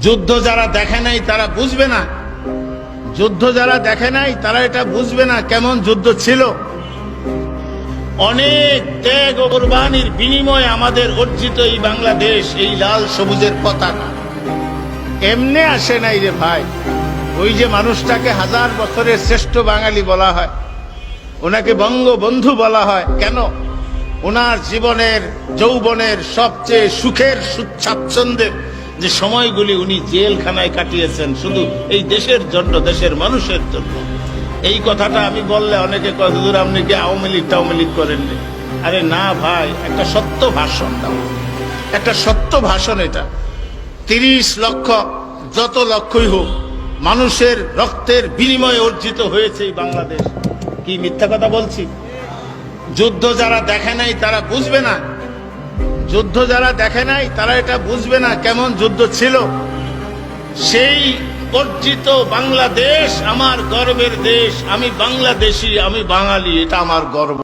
যুদ্ধ যারা দেখে নাই তারা বুঝবে না, যুদ্ধ যারা দেখে নাই তারা এটা বুঝবে না কেমন যুদ্ধ ছিল। অনেক ত্যাগ ও কুরবানির বিনিময়ে আমাদের অর্জিত এই বাংলাদেশ, এই লাল সবুজের পতাকা এমনি আসে নাই রে ভাই। ওই যে মানুষটাকে হাজার বছরের শ্রেষ্ঠ বাঙালি বলা হয়, ওনাকে বঙ্গবন্ধু বলা হয় কেন? ওনার জীবনের যৌবনের সবচেয়ে সুখের স্বাচ্ছন্দ্যের যে সময়গুলি উনি জেলখানায় কাটিয়েছেন শুধু এই দেশের জন্য, দেশের মানুষের জন্য। এই কথাটা আমি বললে অনেকে কত দূর আপনি কি আওয়ামী লীগ করেন? আরে না ভাই, একটা সত্য ভাষণ দাও, একটা সত্য ভাষণ। এটা 30 লক্ষ, যত লক্ষই হোক, মানুষের রক্তের বিনিময়ে অর্জিত হয়েছে এই বাংলাদেশ। কি মিথ্যা কথা বলছি? যুদ্ধ যারা দেখে নাই তারা বুঝবে না, যুদ্ধ যারা দেখে নাই তারা এটা বুঝবে না কেমন যুদ্ধ ছিল। সেই অর্জিত বাংলাদেশ আমার গর্বের দেশ। আমি বাংলাদেশী, আমি বাঙালি, এটা আমার গর্ব।